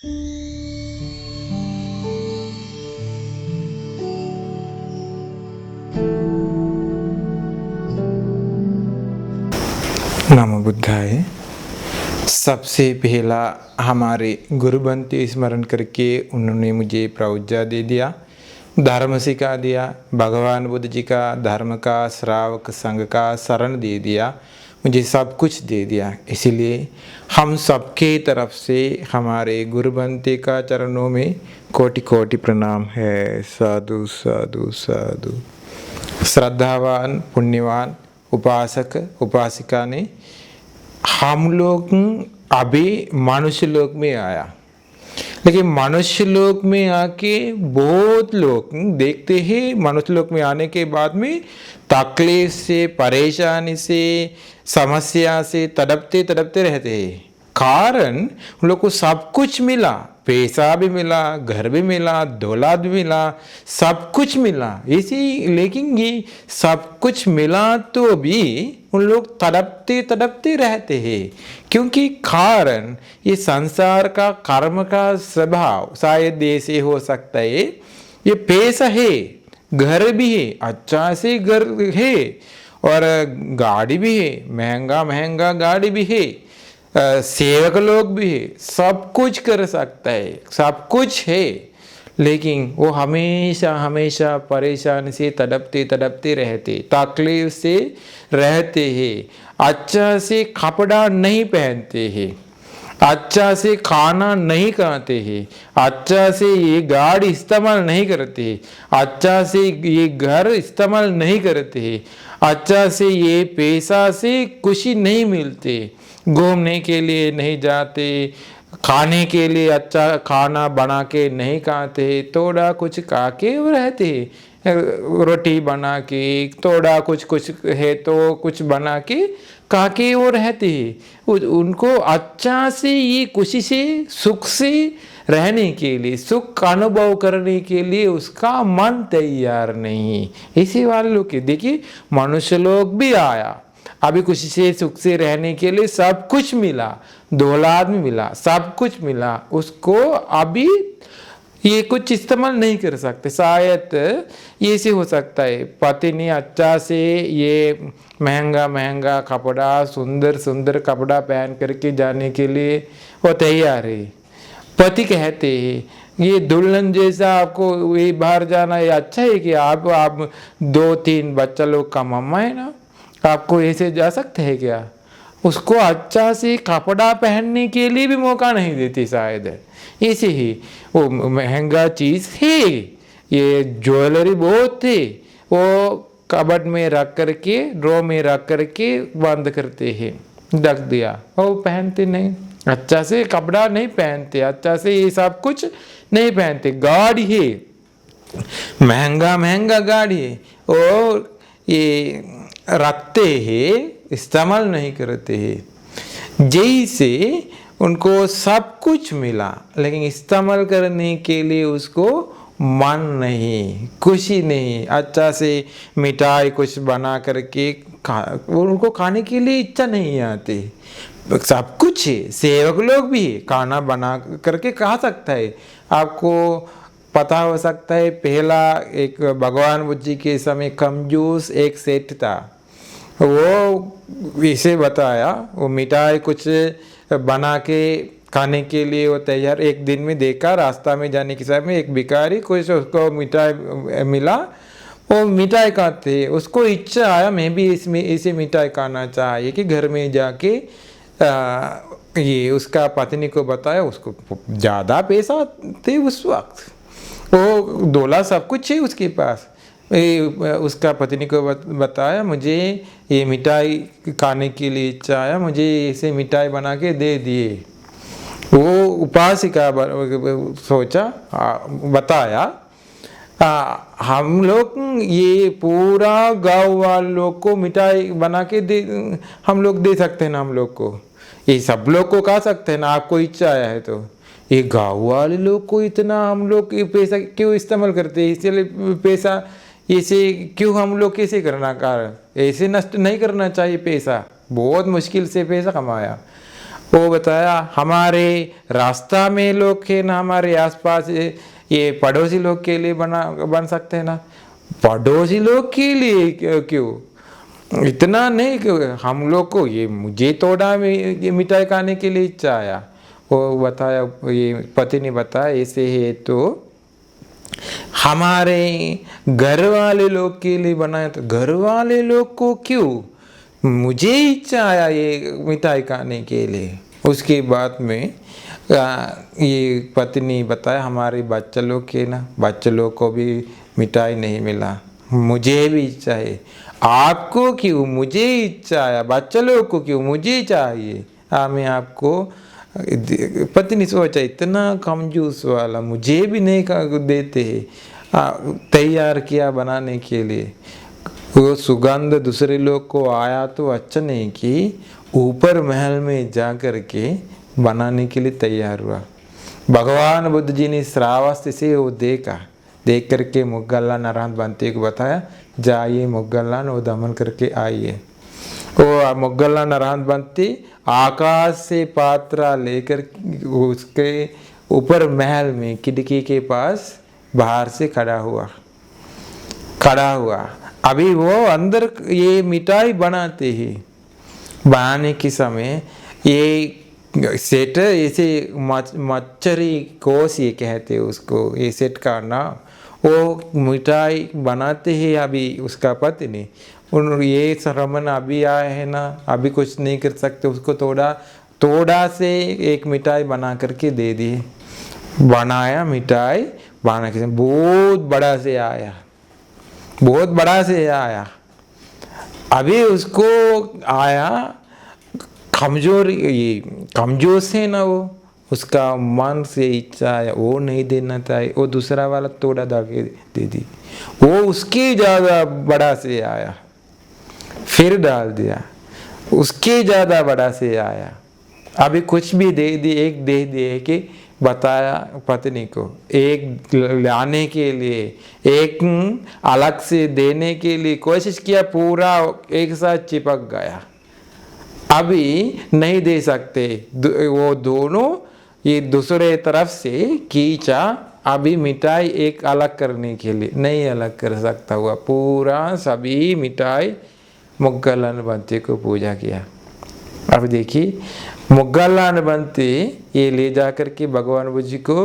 नमो बुद्धाय। सबसे पहला हमारे गुरुबंते स्मरण करके उन्होंने मुझे प्रवज्ञा दे दिया, धर्म सिखा दिया, भगवान बुद्ध जी का धर्म का श्रावक संघ का शरण दे दिया, मुझे सब कुछ दे दिया। इसलिए हम सबके तरफ से हमारे गुरुबंते का चरणों में कोटि कोटि प्रणाम है। साधु साधु साधु। श्रद्धावान पुण्यवान उपासक उपासिका ने हम लोग अभी मनुष्य लोक में आया, लेकिन मनुष्य लोक में आके बहुत लोग देखते हैं मनुष्य लोक में आने के बाद में तकलीफ से, परेशानी से, समस्या से तड़पते तड़पते रहते हैं। कारण उन लोग को सब कुछ मिला, पैसा भी मिला, घर भी मिला, दौलत भी मिला, सब कुछ मिला इसी, लेकिन ये सब कुछ मिला तो भी उन लोग तड़पते तड़पते रहते हैं। क्योंकि कारण ये संसार का कर्म का स्वभाव शायद ऐसे हो सकता है। ये पैसा है, घर भी है, अच्छा से घर है और गाड़ी भी है, महंगा महंगा गाड़ी भी है, सेवक लोग भी है, सब कुछ कर सकता है, सब कुछ है, लेकिन वो हमेशा हमेशा परेशान से तड़पते तड़पते रहते, तकलीफ से रहते हैं। अच्छा से कपड़ा नहीं पहनते हैं, अच्छा से खाना नहीं खाते हैं, अच्छा से ये गाड़ी इस्तेमाल नहीं करते हैं, अच्छा से ये घर इस्तेमाल नहीं करते हैं, अच्छा से ये पैसा से खुशी नहीं मिलते, घूमने के लिए नहीं जाते, खाने के लिए अच्छा खाना बना के नहीं खाते, थोड़ा कुछ खा के रहते, रोटी बना के थोड़ा कुछ कुछ है तो कुछ बना के खा के वो रहते हैं। उनको अच्छा से ये खुशी से सुख से रहने के लिए, सुख का अनुभव करने के लिए उसका मन तैयार नहीं। इसी वाले लोग के देखिए मनुष्य लोग भी आया, अभी खुशी से सुख से रहने के लिए सब कुछ मिला, दौलत भी मिला, सब कुछ मिला, उसको अभी ये कुछ इस्तेमाल नहीं कर सकते। शायद ये से हो सकता है पति ने अच्छा से ये महंगा महंगा कपड़ा, सुंदर सुंदर कपड़ा पहन करके जाने के लिए वो तैयार है। पति कहते हैं ये दुल्हन जैसा आपको ये बाहर जाना ये अच्छा है कि आप 2-3 बच्चा लोग का मम्मा है ना, आपको ऐसे जा सकते हैं क्या? उसको अच्छा से कपड़ा पहनने के लिए भी मौका नहीं देती शायद। ऐसे ही वो महंगा चीज़ है, ये ज्वेलरी बहुत थे, वो कबर्ड में रख करके, ड्रॉ में रख करके बंद करते हैं, ढक दिया, वो पहनते नहीं, अच्छा से कपड़ा नहीं पहनते, अच्छा से ये सब कुछ नहीं पहनते। गाड़ी है, महंगा महंगा गाड़ी है, और ये रखते हैं, इस्तेमाल नहीं करते हैं। जैसे उनको सब कुछ मिला, लेकिन इस्तेमाल करने के लिए उसको मन नहीं, खुशी नहीं, अच्छा से मिठाई कुछ बना करके उनको खाने के लिए इच्छा नहीं आती। सब कुछ है, सेवक लोग भी है, खाना बना करके खा सकता है। आपको पता हो सकता है पहला एक भगवान बुद्ध जी के समय कंजूस एक सेठ था, वो इसे बताया, वो मिठाई कुछ बना के खाने के लिए वो तैयार। एक दिन में देखा रास्ता में जाने के समय एक भिखारी, कुछ उसको मिठाई मिला, वो मिठाई खाते, उसको इच्छा आया मैं भी इसमें इसे मिठाई खाना चाहिए, कि घर में जाके ये उसका पत्नी को बताया, उसको ज़्यादा पैसा थे उस वक्त, वो दौलत सब कुछ है उसके पास। उसका पत्नी को बताया मुझे ये मिठाई खाने के लिए इच्छा आया, मुझे इसे मिठाई बना के दे दिए। वो उपासिका सोचा, बताया हम लोग ये पूरा गांव वालों को मिठाई बना के दे, हम लोग दे सकते हैं ना, हम लोग को ये सब लोग को खा सकते हैं ना, आपको इच्छा आया है तो। ये गांव वाले लोग को इतना हम लोग पैसा क्यों इस्तेमाल करते हैं, इसलिए पैसा ऐसे क्यों हम लोग कैसे करना, कारण ऐसे नष्ट नहीं करना चाहिए पैसा, बहुत मुश्किल से पैसा कमाया। वो बताया हमारे रास्ता में लोग के ना, हमारे आसपास ये पड़ोसी लोग के लिए बन सकते हैं ना, पड़ोसी लोग के लिए क्यों, इतना नहीं कि हम लोग को ये मुझे थोड़ा ये मिठाई खाने के लिए इच्छा आया। वो बताया, ये पति ने बताया ऐसे है तो हमारे घर वाले लोग के लिए बनाया, तो घर वाले लोग को क्यों, मुझे इच्छा आया ये मिठाई खाने के लिए। उसके बाद में ये पत्नी बताया हमारे बच्चे लोग के ना, बच्चे लोग को भी मिठाई नहीं मिला, मुझे भी इच्छा है, आपको क्यों, मुझे इच्छा आया, बच्चे लोग को क्यों, मुझे चाहिए, मैं आपको। पत्नी सोचा इतना कंजूस वाला, मुझे भी नहीं देते हैं। तैयार किया बनाने के लिए, वो सुगंध दूसरे लोग को आया तो अच्छा नहीं कि ऊपर महल में जा कर के बनाने के लिए तैयार हुआ। भगवान बुद्ध जी ने श्रावस्ती से वो देखा, देख करके मोग्गलवान अरहंत बनते को बताया, जाइए मोग्गलवान वो दमन करके आइए। वो मोग्गलवान अरहंत बनते आकाश से पात्रा लेकर उसके ऊपर महल में खिड़की के पास बाहर से खड़ा हुआ। अभी वो अंदर ये मिठाई बनाते हैं, बनाने के समय ये सेट ऐसे मच्छरी कोस ये कहते हैं उसको, ये सेट का नाम, वो मिठाई बनाते हैं। अभी उसका पति नहीं, उन ये श्रमण अभी आए हैं ना, अभी कुछ नहीं कर सकते, उसको थोड़ा से एक मिठाई बना करके दे दिए। बनाया मिठाई, बना के बहुत बड़ा से आया। अभी उसको आया कमजोर से ना, वो उसका मन से इच्छा आया, वो नहीं देना चाहिए, वो दूसरा वाला थोड़ा दागे दे दी, वो उसके ज़्यादा बड़ा से आया, फिर डाल दिया, उसके ज़्यादा बड़ा से आया। अभी कुछ भी दे दी, एक दे दिए कि बताया पत्नी को, एक लाने के लिए, एक अलग से देने के लिए कोशिश किया, पूरा एक साथ चिपक गया। अभी नहीं दे सकते, वो दोनों ये दूसरे तरफ से खींचा, अभी मिठाई एक अलग करने के लिए नहीं अलग कर सकता हुआ, पूरा सभी मिठाई मोग्गलवान बनते को पूजा किया। अब देखिए मोग्गलवान बनते ये ले जा कर के भगवान बुद्ध जी को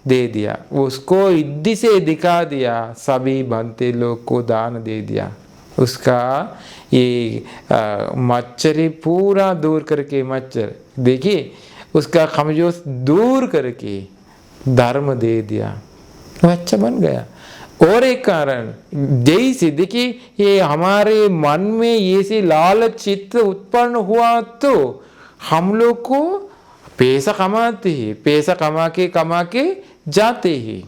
दे दिया, उसको इद्दी से दिखा दिया, सभी बनते लोग को दान दे दिया। उसका ये मच्छर पूरा दूर करके, मच्छर देखिए उसका कमजोर दूर करके धर्म दे दिया, वो अच्छा बन गया। और एक कारण जैसे देखिए ये हमारे मन में ये से लालच चित्त उत्पन्न हुआ तो हम लोग को पैसा कमाते हैं, पैसा कमा के जाते हैं,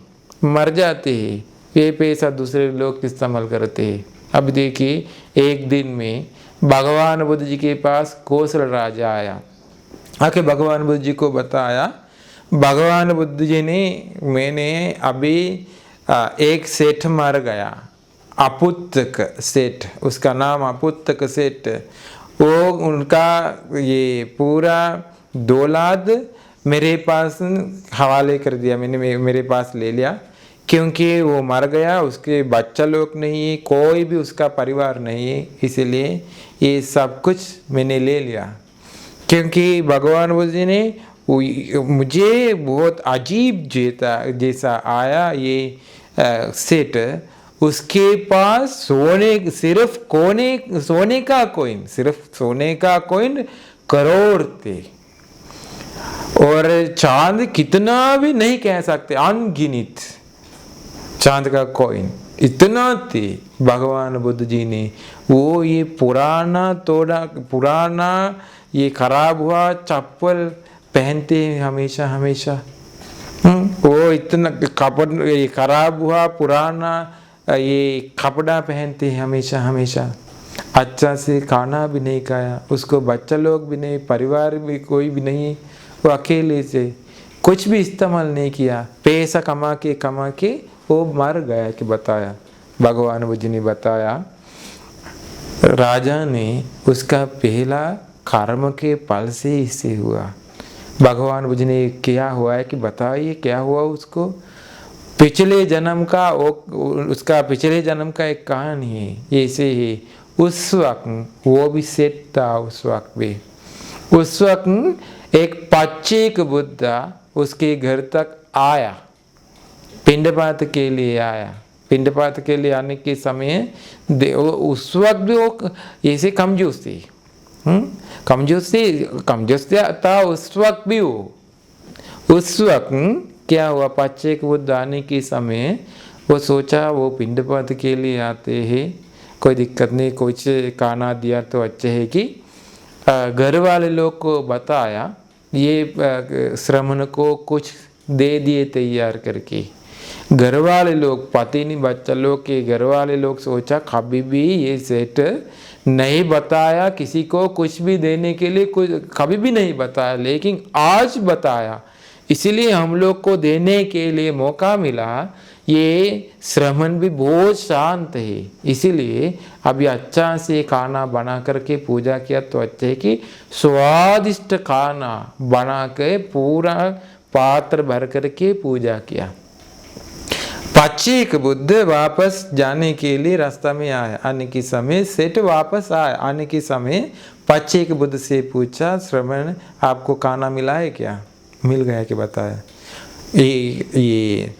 मर जाते हैं, ये पैसा दूसरे लोग इस्तेमाल करते हैं। अब देखिए एक दिन में भगवान बुद्ध जी के पास कौशल राजा आया, आके भगवान बुद्ध जी को बताया, भगवान बुद्ध जी ने, मैंने अभी एक सेठ मर गया, अपुत्तक सेठ, उसका नाम अपुत्तक सेठ, वो उनका ये पूरा दौलत मेरे पास हवाले कर दिया, मैंने मेरे पास ले लिया, क्योंकि वो मर गया, उसके बच्चा लोग नहीं है, कोई भी उसका परिवार नहीं है, इसलिए ये सब कुछ मैंने ले लिया। क्योंकि भगवान बुद्ध जी ने मुझे बहुत अजीब जैसा आया ये सेठ, उसके पास सिर्फ सोने का कॉइन करोड़ थे, और चांद कितना भी नहीं कह सकते, अनगिनित चांद का कॉइन इतना थे। भगवान बुद्ध जी ने वो ये पुराना ये खराब हुआ चप्पल पहनते हैं हमेशा, वो इतना ये खराब हुआ पुराना ये कपड़ा पहनते हैं हमेशा, अच्छा से खाना भी नहीं खाया, उसको बच्चा लोग भी नहीं, परिवार भी कोई भी नहीं, वो अकेले से कुछ भी इस्तेमाल नहीं किया, पैसा कमा के वो मर गया कि बताया भगवान बुद्ध ने बताया। राजा ने उसका पहला कर्म के फल से इससे हुआ, भगवान बुद्ध ने क्या हुआ है कि बताइए क्या हुआ उसको। पिछले जन्म का उसका पिछले जन्म का एक कहानी है। ऐसे ही उस वक्त वो भी सेठ था, उस वक्त भी उस वक्त एक पाचीक बुद्धा उसके घर तक आया, पिंडपात के लिए आया। पिंडपात के लिए आने के समय उस वक्त भी वो ऐसे कमजोर थी, कमजोर था उस वक्त भी वो। उस वक्त क्या हुआ, पाचीक बुद्ध आने के समय वो सोचा वो पिंडपात के लिए आते हैं, कोई दिक्कत नहीं, कुछ खाना दिया तो अच्छे है कि घर वाले लोग को बताया, ये श्रमण को कुछ दे दिए तैयार करके। घर वाले लोग, पति नहीं बच्चा लोग के घर वाले लोग सोचा कभी भी ये सेठ नहीं बताया किसी को कुछ भी देने के लिए, कुछ कभी भी नहीं बताया, लेकिन आज बताया, इसीलिए हम लोग को देने के लिए मौका मिला। ये श्रमण भी बहुत शांत है, इसीलिए अभी अच्छा से खाना बना करके पूजा किया तो अच्छे है कि स्वादिष्ट खाना बना के पूरा पात्र भर करके पूजा किया। पाचीक बुद्ध वापस जाने के लिए रास्ता में आया, आने के समय सेठ वापस आया। आने के समय पाचीक बुद्ध से पूछा, श्रमण आपको खाना मिला है क्या? मिल गया कि बताया। ये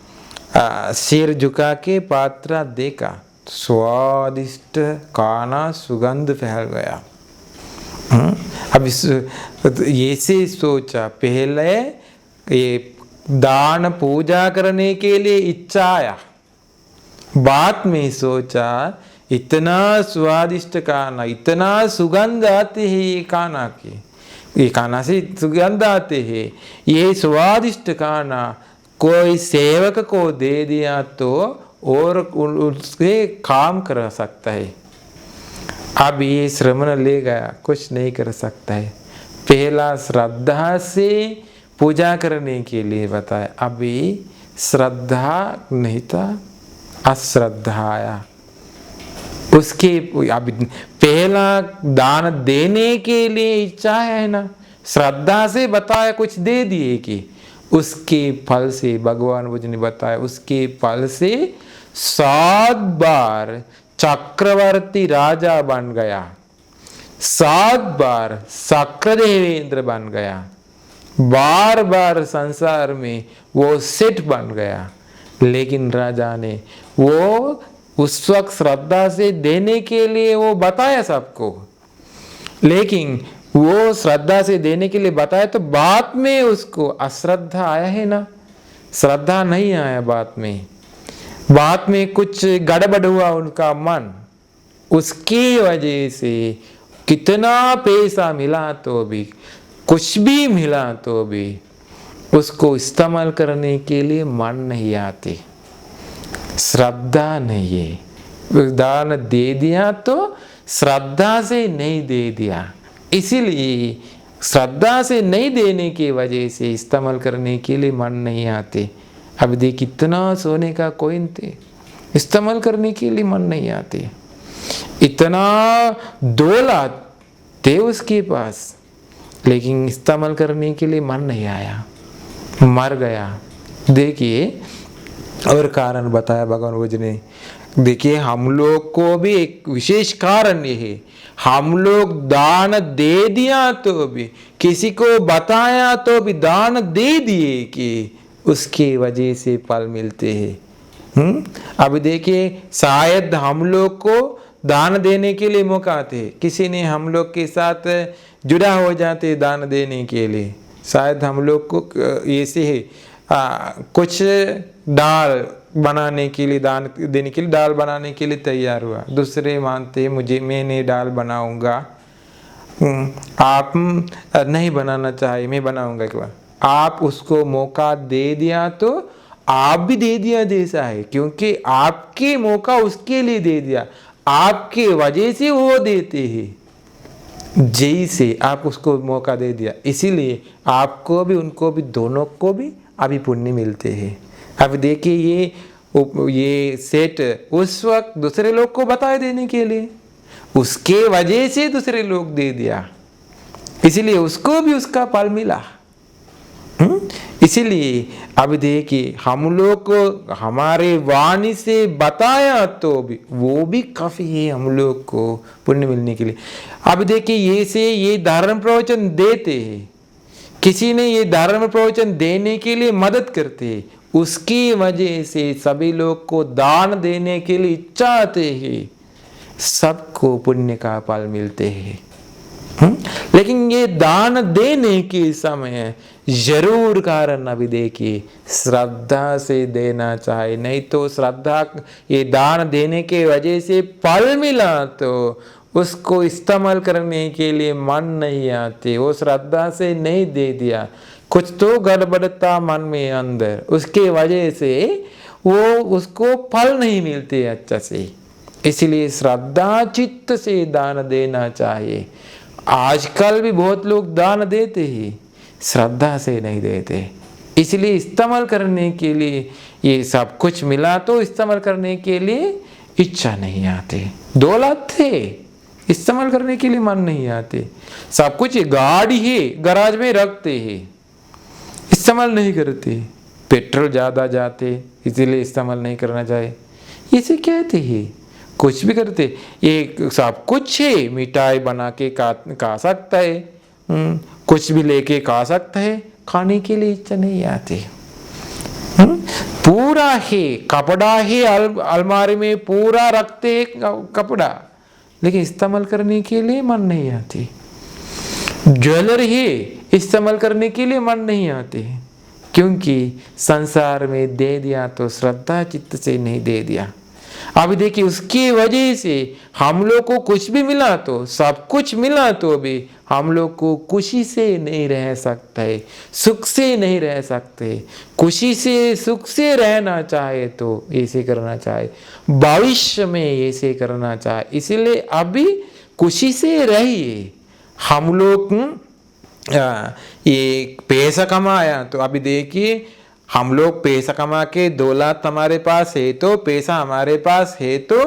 सिर झुका के पात्र देखा, स्वादिष्ट खाना सुगंध फैल गया। अब ये से सोचा, पहले ये दान पूजा करने के लिए इच्छा आया, बाद में सोचा इतना स्वादिष्ट खाना, इतना सुगंध आते है ये खाना की, ये खाना से सुगंध आते हैं, ये स्वादिष्ट खाना कोई सेवक को दे दिया तो और उसके काम कर सकता है। अब ये श्रमण ले गया, कुछ नहीं कर सकता है। पहला श्रद्धा से पूजा करने के लिए बताया, अभी श्रद्धा नहीं था, अश्रद्धा आया। उसके अब पहला दान देने के लिए इच्छा है ना, श्रद्धा से बताया कुछ दे दिए कि उसके फल से भगवान बुद्ध ने बताया, उसके फल से 7 बार चक्रवर्ती राजा बन गया, 7 बार शक्रदेवेंद्र बन गया, बार बार संसार में वो सेठ बन गया। लेकिन राजा ने वो उस वक्त श्रद्धा से देने के लिए वो बताया सबको, लेकिन वो श्रद्धा से देने के लिए बताया तो बाद में उसको अश्रद्धा आया है ना, श्रद्धा नहीं आया बाद में कुछ गड़बड़ हुआ उनका मन, उसकी वजह से कितना पैसा मिला तो भी, कुछ भी मिला तो भी उसको इस्तेमाल करने के लिए मन नहीं आती, श्रद्धा नहीं है। दान दे दिया तो श्रद्धा से नहीं दे दिया, इसीलिए श्रद्धा से नहीं देने की वजह से इस्तेमाल करने के लिए मन नहीं आते। अब देख इतना सोने का कोइन थे, इस्तेमाल करने के लिए मन नहीं आते, इतना दौलत थे उसके पास, लेकिन इस्तेमाल करने के लिए मन नहीं आया, मर गया। देखिए और कारण बताया भगवान बुद्ध ने। देखिए हम लोग को भी एक विशेष कारण ये है, हम लोग दान दे दिया तो भी, किसी को बताया तो भी, दान दे दिए कि उसकी वजह से फल मिलते हैं। अब देखिए शायद हम लोग को दान देने के लिए मौका आते, किसी ने हम लोग के साथ जुड़ा हो जाते दान देने के लिए, शायद हम लोग को ऐसे है कुछ दाल बनाने के लिए, दान देने के लिए दाल बनाने के लिए तैयार हुआ, दूसरे मानते मैंने दाल बनाऊंगा, आप नहीं बनाना चाहिए, मैं बनाऊंगा क्या, आप उसको मौका दे दिया तो आप भी दे दिया जैसा है, क्योंकि आपके मौका उसके लिए दे दिया, आपके वजह से वो देते हैं, जैसे आप उसको मौका दे दिया, इसीलिए आपको भी उनको भी दोनों को भी अभी पुण्य मिलते हैं। अब देखिए ये सेठ उस वक्त दूसरे लोग को बताए देने के लिए, उसके वजह से दूसरे लोग दे दिया, इसीलिए उसको भी उसका फल मिला। इसीलिए अब देखिए हम लोग को हमारे वाणी से बताया तो भी वो भी काफी है हम लोग को पुण्य मिलने के लिए। अब देखिए ये धारण प्रवचन देते हैं, किसी ने ये धर्म प्रवचन देने के लिए मदद करते हैं, उसकी वजह से सभी लोग को दान देने के लिए इच्छा आते हैं, सबको पुण्य का फल मिलते हैं। लेकिन ये दान देने के समय जरूर कारण अभी देखिए श्रद्धा से देना चाहिए, नहीं तो श्रद्धा ये दान देने के वजह से फल मिला तो उसको इस्तेमाल करने के लिए मन नहीं आते, वो श्रद्धा से नहीं दे दिया, कुछ तो गड़बड़ता मन में अंदर, उसके वजह से वो उसको फल नहीं मिलते अच्छा से। इसलिए श्रद्धा चित्त से दान देना चाहिए। आजकल भी बहुत लोग दान देते ही श्रद्धा से नहीं देते, इसलिए इस्तेमाल करने के लिए ये सब कुछ मिला तो इस्तेमाल करने के लिए इच्छा नहीं आती। दौलत थे इस्तेमाल करने के लिए मन नहीं आते, सब कुछ गाड़ी है गराज में रखते हैं इस्तेमाल नहीं करते, पेट्रोल ज़्यादा जाते इसीलिए इस्तेमाल नहीं करना चाहिए, इसे कहते हैं। कुछ भी करते ये सब कुछ है, मिठाई बना के खा सकता है, कुछ भी लेके खा सकता है, खाने के लिए इच्छा नहीं आती। पूरा है कपड़ा है अलमारी में पूरा रखते हैं कपड़ा, लेकिन इस्तेमाल करने के लिए मन नहीं आती। ज्वेलरी है इस्तेमाल करने के लिए मन नहीं आते, क्योंकि संसार में दे दिया तो श्रद्धा चित्त से नहीं दे दिया। अभी देखिए उसकी वजह से हम लोग को कुछ भी मिला तो सब कुछ मिला तो भी हम लोग को खुशी से नहीं रह सकते, सुख से नहीं रह सकते। खुशी से सुख से रहना चाहे तो ऐसे करना चाहे, भविष्य में ऐसे करना चाहे, इसीलिए अभी खुशी से रहिए। हम लोग ये पैसा कमाया तो अभी देखिए हम लोग पैसा कमा के दौलत हमारे पास है तो पैसा हमारे पास है तो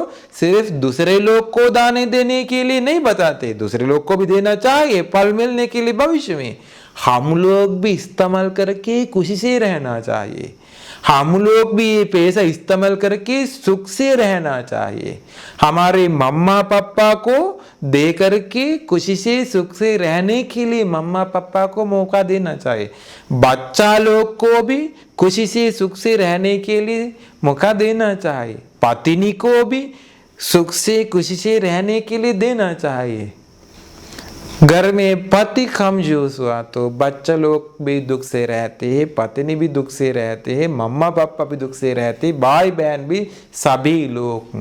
सिर्फ दूसरे लोग को दाने देने के लिए नहीं बताते, दूसरे लोग को भी देना चाहिए फल मिलने के लिए भविष्य में। हम लोग भी इस्तेमाल करके खुशी से रहना चाहिए, हम लोग भी ये पैसा इस्तेमाल करके सुख से रहना चाहिए। हमारे मम्मा पापा को दे करके खुशी से सुख से रहने के लिए मम्मा पापा को मौका देना चाहिए, बच्चा लोग को भी खुशी से सुख से रहने के लिए मौका देना चाहिए, पत्नी को भी सुख से खुशी से रहने के लिए देना चाहिए। घर में पति कमजोर हुआ तो बच्चा लोग भी दुख से रहते हैं, पत्नी भी दुख से रहते हैं, मम्मा पापा भी दुख से रहते हैं, भाई बहन भी सभी लोग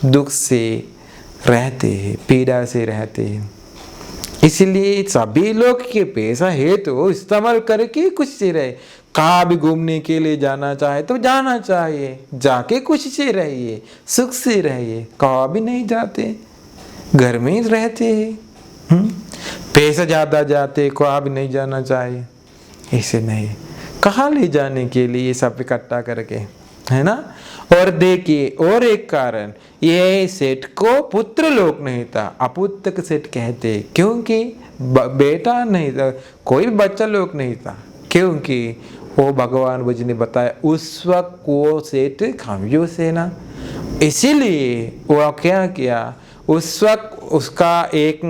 दुख से रहते हैं, पीड़ा से रहते हैं। इसलिए सभी लोग के पैसा है तो इस्तेमाल करके खुश से रहे। कहाँ भी घूमने के लिए जाना चाहे तो जाना चाहिए, जाके खुश से रहिए, सुख से रहिए। कहाँ भी नहीं जाते, घर में ही रहते हैं। पैसा ज़्यादा जाते कहाँ भी नहीं जाना चाहिए, ऐसे नहीं, कहाँ ले जाने के लिए सब इकट्ठा करके, है ना। और देखिए और एक कारण ये सेठ को पुत्र लोग नहीं था, अपुत्र सेठ कहते, क्योंकि बेटा नहीं था, कोई बच्चा लोग नहीं था, क्योंकि वो भगवान बुद्ध ने बताया उस वक्त वो सेठ कमजोर से ना, इसीलिए वो क्या किया, उस वक्त उसका एक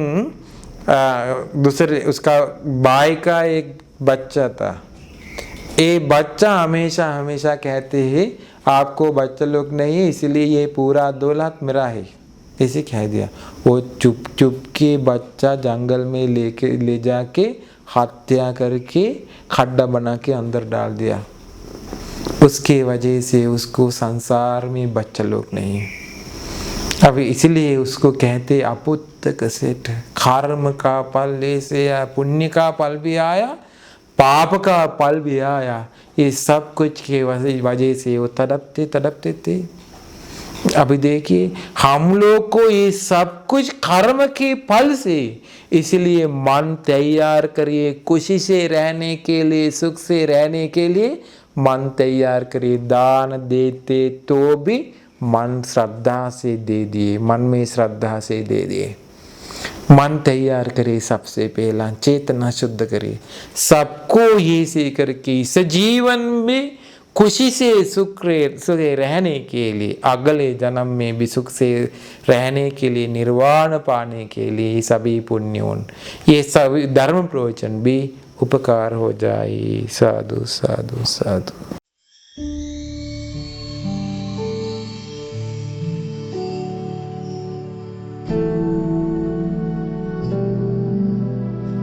दूसरे उसका भाई का एक बच्चा था। ये बच्चा हमेशा हमेशा कहते हैं आपको बच्चा लोग नहीं है इसलिए ये पूरा दौलत मेरा है, ऐसे कह दिया। वो चुप चुप के बच्चा जंगल में ले जाके हत्या करके खड्डा बना के अंदर डाल दिया। उसके वजह से उसको संसार में बच्चा लोग नहीं है। अब इसलिए उसको कहते अपुत्र सेठ। कर्म का फल ऐसे या पुण्य का फल भी आया, पाप का फल भी आया, ये सब कुछ के वजह से वो तड़पते थे। अभी देखिए हम लोग को ये सब कुछ कर्म के फल से, इसलिए मन तैयार करिए खुशी से रहने के लिए, सुख से रहने के लिए मन तैयार करिए। दान देते तो भी मन श्रद्धा से दे दिए, मन में श्रद्धा से दे दिए। मन तैयार करे, सबसे पहला चेतना शुद्ध करे, सबको ये से करके सजीवन में खुशी से सुख से रहने के लिए, अगले जन्म में भी सुख से रहने के लिए, निर्वाण पाने के लिए सभी पुण्यों, ये सभी धर्म प्रवचन भी उपकार हो जाए। साधु साधु साधु।